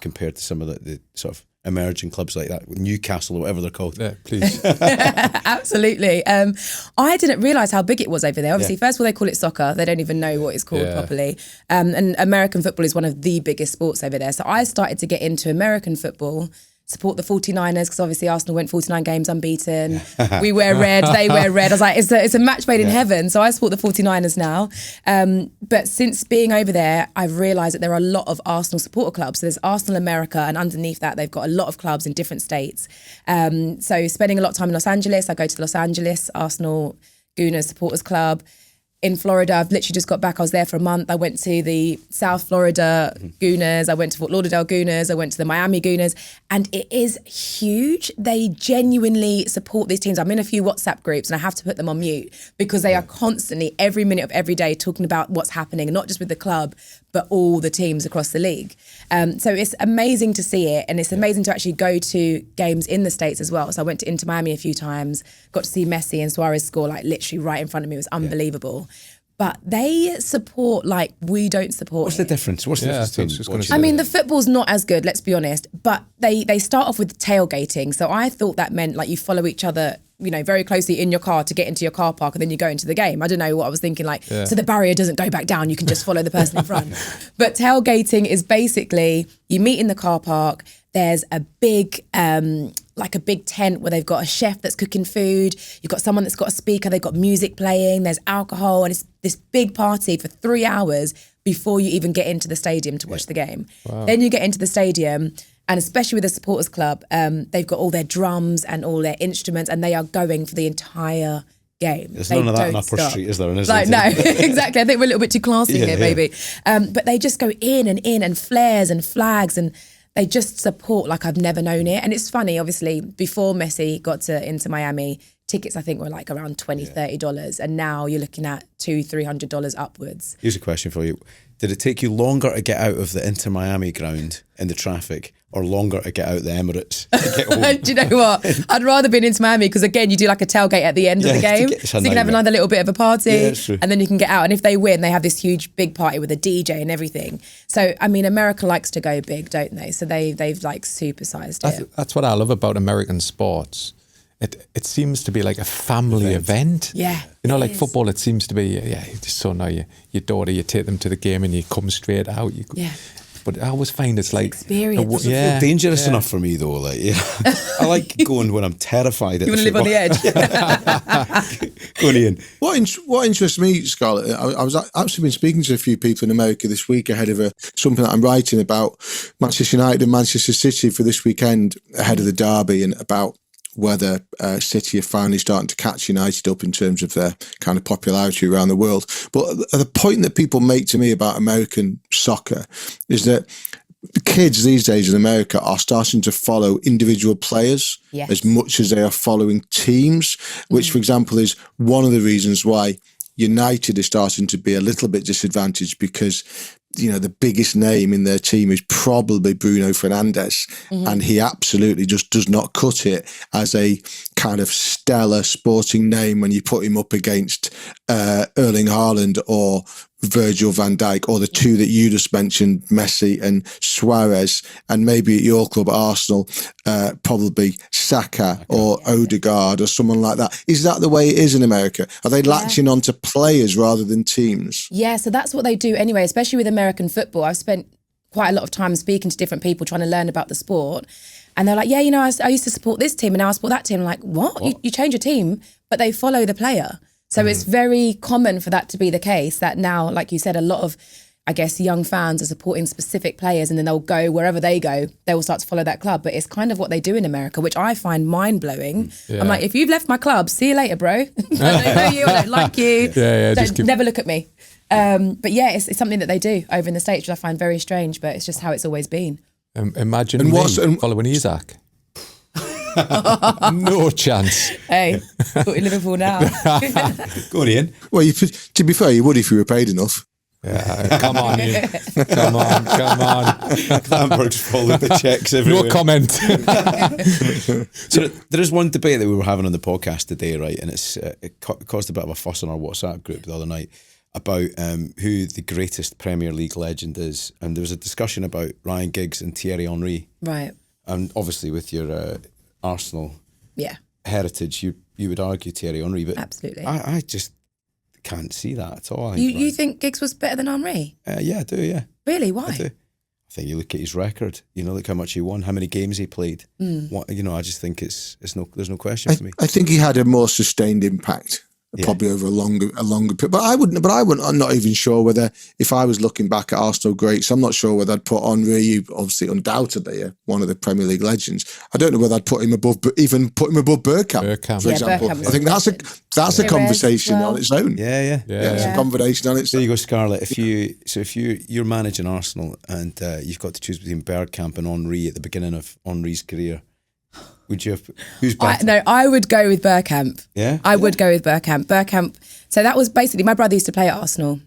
compared to some of the sort of emerging clubs like that, Newcastle or whatever they're called?
Yeah, please.
Absolutely. I didn't realise how big it was over there. Obviously, first of all, they call it soccer. They don't even know what it's called properly. And American football is one of the biggest sports over there. So I started to get into American football support the 49ers because obviously Arsenal went 49 games unbeaten. We wear red, they wear red. I was like, it's a match made in heaven. So I support the 49ers now. But since being over there, I've realised that there are a lot of Arsenal supporter clubs. So there's Arsenal America, and underneath that, they've got a lot of clubs in different states. So spending a lot of time in Los Angeles, I go to the Los Angeles Arsenal Gooners Supporters Club. In Florida, I've literally just got back. I was there for a month. I went to the South Florida Gooners. I went to Fort Lauderdale Gooners. I went to the Miami Gooners. And it is huge. They genuinely support these teams. I'm in a few WhatsApp groups and I have to put them on mute because they are constantly, every minute of every day, talking about what's happening, and not just with the club, but all the teams across the league. So it's amazing to see it, and it's amazing to actually go to games in the States as well. So I went to Inter Miami a few times, got to see Messi and Suarez score like literally right in front of me. It was unbelievable. But they support like we don't support.
What's the difference? What's the difference?
I mean, the football's not as good, let's be honest, but they start off with tailgating. So I thought that meant like you follow each other, you know, very closely in your car to get into your car park, and then you go into the game. I don't know what I was thinking, like, so the barrier doesn't go back down, you can just follow the person in front. But tailgating is basically you meet in the car park, there's a big like a big tent where they've got a chef that's cooking food, you've got someone that's got a speaker, they've got music playing, there's alcohol, and it's this big party for 3 hours before you even get into the stadium to watch the game. Wow. Then you get into the stadium, and especially with the supporters club, they've got all their drums and all their instruments, and they are going for the entire game.
There's none of that in Upper Street, is there?
Like, no, exactly. I think we're a little bit too classy here, maybe. But they just go in, and flares and flags, and they just support like I've never known it. And it's funny, obviously, before Messi got into Miami, tickets I think were like around $20, $30, and now you're looking at $200-$300 upwards.
Here's a question for you. Did it take you longer to get out of the Inter Miami ground in the traffic, or longer to get out the Emirates to get home?
Do you know what? I'd rather been into Miami because, again, you do like a tailgate at the end of the game. So you can have another little bit of a party, and then you can get out. And if they win, they have this huge big party with a DJ and everything. So, I mean, America likes to go big, don't they? So they've like supersized it.
That's what I love about American sports. It seems to be like a family event.
Yeah.
You know, like football, it seems to be, you just so know your daughter, you take them to the game and you come straight out. But I always find it's like
experience.
It doesn't feel dangerous enough for me though. Like, I like going when I'm terrified.
You want to live on the edge.
Going in.
What interests me, Scarlett, I was actually been speaking to a few people in America this week ahead of something that I'm writing about Manchester United and Manchester City for this weekend ahead of the derby, and about whether City are finally starting to catch United up in terms of their kind of popularity around the world. But the point that people make to me about American soccer is that kids these days in America are starting to follow individual players as much as they are following teams, which, for example, is one of the reasons why United is starting to be a little bit disadvantaged, because you know the biggest name in their team is probably Bruno Fernandes, and he absolutely just does not cut it as a kind of stellar sporting name when you put him up against Erling Haaland or Virgil van Dijk, or the two that you just mentioned, Messi and Suarez, and maybe at your club Arsenal, probably Saka or Odegaard or someone like that. Is that the way it is in America? Are they latching onto players rather than teams? Yeah,
so that's what they do anyway, especially with American football. I've spent quite a lot of time speaking to different people trying to learn about the sport, and they're like, yeah, you know, I used to support this team and now I support that team. I'm like, what? You change your team, but they follow the player. So it's very common for that to be the case, that now, like you said, a lot of, I guess, young fans are supporting specific players, and then they'll go wherever they go, they will start to follow that club. But it's kind of what they do in America, which I find mind-blowing. I'm like, if you've left my club, see you later, bro. I don't know you, I don't like you. Never look at me. But yeah, it's something that they do over in the States, which I find very strange, but it's just how it's always been.
Imagine me following Isaac. No chance.
Hey, got in Liverpool now.
Go on, Ian.
Well, to be fair, you would if you were paid enough.
Yeah, come on, Ian. Come on.
Clattenburg's following the checks everywhere.
No comment.
So there is one debate that we were having on the podcast today, right? And it caused a bit of a fuss on our WhatsApp group the other night about who the greatest Premier League legend is. And there was a discussion about Ryan Giggs and Thierry Henry.
Right.
And obviously with your Arsenal heritage, you would argue Thierry Henry, but
absolutely,
I just can't see that at all.
You think Giggs was better than Henry?
Yeah, I do. Yeah.
Really? Why?
I do. I I think you look at his record, look how much he won, how many games he played. What, I just think there's no question for me.
I think he had a more sustained impact, probably over a longer period. But I'm not even sure whether, if I was looking back at Arsenal greats, I'm not sure whether I'd put Henry, obviously undoubtedly one of the Premier League legends. I don't know whether I'd put him above Bergkamp, for example.
Bergkamp
I think that's a conversation on its own.
Yeah.
It's a conversation on its
There
own.
you go, Scarlett. If you're managing Arsenal and you've got to choose between Bergkamp and Henry at the beginning of Henry's career, would you have, who's better?
I would go with Bergkamp.
Yeah?
I would go with Bergkamp. So that was basically, my brother used to play at Arsenal.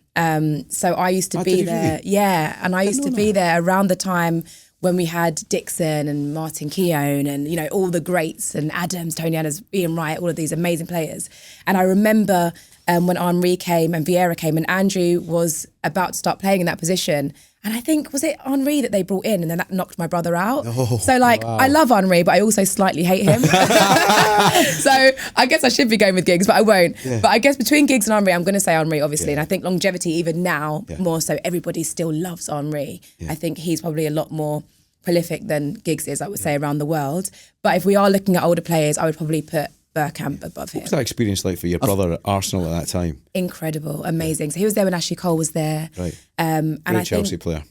So I used to be there.
Really?
Yeah. And I used to be there around the time when we had Dixon and Martin Keown and, all the greats and Adams, Tony Adams, Ian Wright, all of these amazing players. And I remember when Henry came and Vieira came and Andrew was about to start playing in that position. And I think, was it Henry that they brought in and then that knocked my brother out? I love Henry, but I also slightly hate him. So I guess I should be going with Giggs, but I won't. Yeah. But I guess between Giggs and Henry, I'm going to say Henry, obviously. And I think longevity, even now, more so, everybody still loves Henry. Yeah. I think he's probably a lot more prolific than Giggs is, I would say, around the world. But if we are looking at older players, I would probably put Bergkamp above him.
What was that experience like for your brother at Arsenal at that time?
Incredible, amazing. So he was there when Ashley Cole was there.
Right.
And
You're
I
a Chelsea player.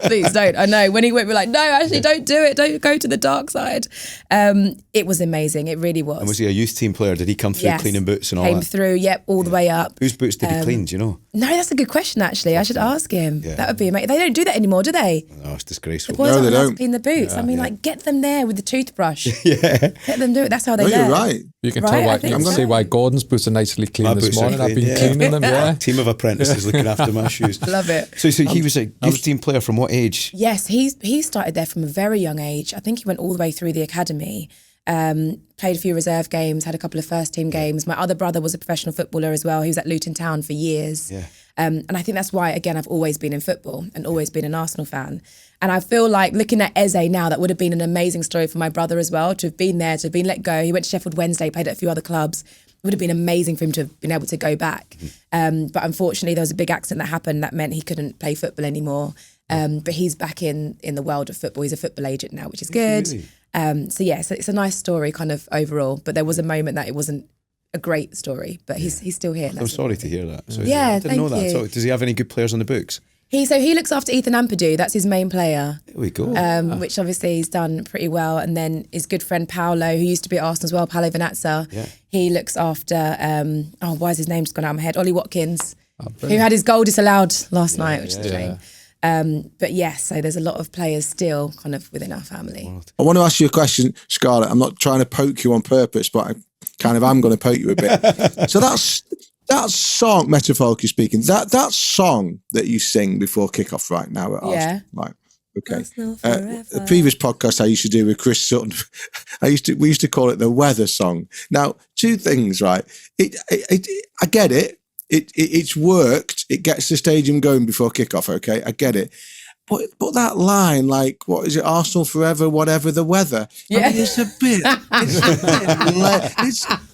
Please don't. I know. When he went, we're like, no, actually, don't do it. Don't go to the dark side. It was amazing. It really was.
And was he a youth team player? Did he come through cleaning boots and all
Came
that?
through, all the way up.
Whose boots did he clean, do you know?
No, that's a good question, actually. I should ask him. Yeah. That would be amazing. They don't do that anymore, do they?
No, it's disgraceful.
The boys
No, they
aren't allowed
don't.
to clean the boots. Like, get them there with the toothbrush.
Yeah.
Get them do it. That's how they
No,
learn.
you're right.
You can tell why. You can see why Gordon's boots are nicely clean this morning. I've been cleaning them. Yeah.
Team of apprentices looking after my shoes.
Love it.
So he was a youth team player from what age?
Yes, he started there from a very young age. I think he went all the way through the academy. Played a few reserve games, had a couple of first team games. My other brother was a professional footballer as well. He was at Luton Town for years. Yeah. And I think that's why, again, I've always been in football and always been an Arsenal fan. And I feel like looking at Eze now, that would have been an amazing story for my brother as well, to have been there, to have been let go. He went to Sheffield Wednesday, played at a few other clubs. It would have been amazing for him to have been able to go back. But unfortunately, there was a big accident that happened that meant he couldn't play football anymore. But he's back in the world of football. He's a football agent now, which is good. Really? So it's a nice story kind of overall. But there was a moment that it wasn't a great story, but he's still here.
I'm sorry to hear that. So
I
didn't know that. So does he have any good players on the books?
He looks after Ethan Ampadu. That's his main player.
There we go.
Which obviously he's done pretty well. And then his good friend Paolo, who used to be at Arsenal as well, Paolo Venazza. Yeah. He looks after, why is his name just gone out of my head? Ollie Watkins, who had his goal disallowed last night, which is a shame. But yes, so there's a lot of players still kind of within our family.
I want to ask you a question, Scarlett. I'm not trying to poke you on purpose, but I kind of am going to poke you a bit. So that song, metaphorically speaking, that song that you sing before kickoff right now at Arsenal, right? Okay. The previous podcast I used to do with Chris Sutton, we used to call it the weather song. Now, two things, right? I get it. It's worked. It gets the stadium going before kickoff. Okay, I get it. But that line, like, what is it? Arsenal forever, whatever the weather.
Yeah.
I mean, it's a bit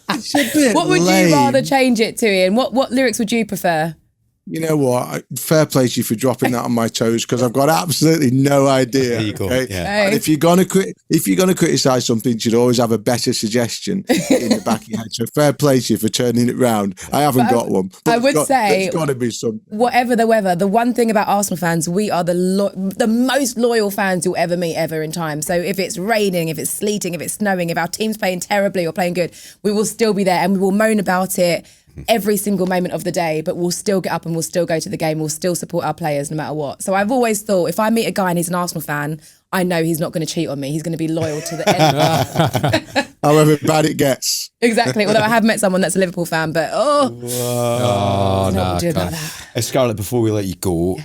it's a bit.
What would
lame.
you rather change it to, Ian? What lyrics would you prefer?
You know what? Fair play to you for dropping that on my toes, because I've got absolutely no idea.
There you go.
Okay?
Yeah.
And if you're gonna criticise something, you should always have a better suggestion in the back of your head. So fair play to you for turning it round. I haven't got one. But
I would say
there's got to be something.
Whatever the weather, the one thing about Arsenal fans, we are the most loyal fans you'll ever meet ever in time. So if it's raining, if it's sleeting, if it's snowing, if our team's playing terribly or playing good, we will still be there and we will moan about it every single moment of the day, but we'll still get up and we'll still go to the game. We'll still support our players no matter what. So I've always thought, if I meet a guy and he's an Arsenal fan, I know he's not going to cheat on me. He's going to be loyal to the end.
However bad it gets.
Exactly. Although I have met someone that's a Liverpool fan, but I don't know what to do about that.
Scarlett, before we let you go,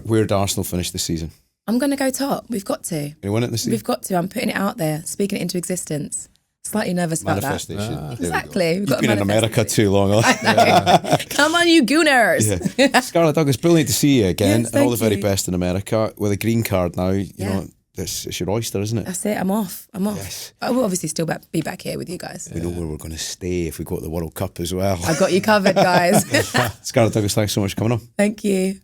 where did Arsenal finish this season?
I'm going to go top. We've got to.
You win it this season?
We've got to. I'm putting it out there, speaking it into existence. Slightly nervous about that.
Manifestation.
Exactly.
You've been in America too long.
Come on, you gooners.
Yeah. Scarlett Douglas, brilliant to see you again,
Yes,
and all the
thank
very
you.
best in America. With a green card now, you know, it's your oyster, isn't it?
That's it. I'm off.
Yes.
I will obviously still be back here with you guys.
We know where we're going to stay if we go to the World Cup as well.
I've got you covered, guys.
Scarlett Douglas, thanks so much for coming on.
Thank you.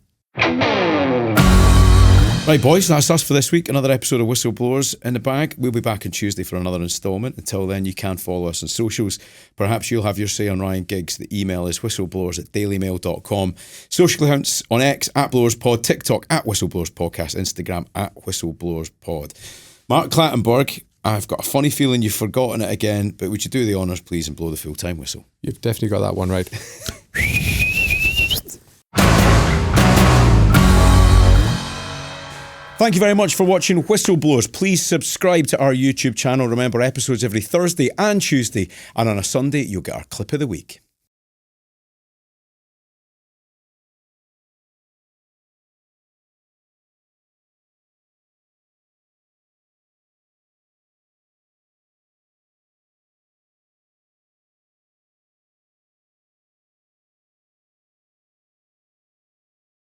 Right, boys, that's us for this week. Another episode of Whistleblowers in the bag. We'll be back on Tuesday for another instalment. Until then, you can follow us on socials. Perhaps you'll have your say on Ryan Giggs. The email is whistleblowers@dailymail.com. Social accounts on X, @BlowersPod, TikTok, @WhistleBlowersPodcast, Instagram, @WhistleBlowersPod. Mark Clattenburg, I've got a funny feeling you've forgotten it again, but would you do the honours, please, and blow the full-time whistle?
You've definitely got that one right.
Thank you very much for watching Whistleblowers. Please subscribe to our YouTube channel. Remember, episodes every Thursday and Tuesday, and on a Sunday, you'll get our clip of the week.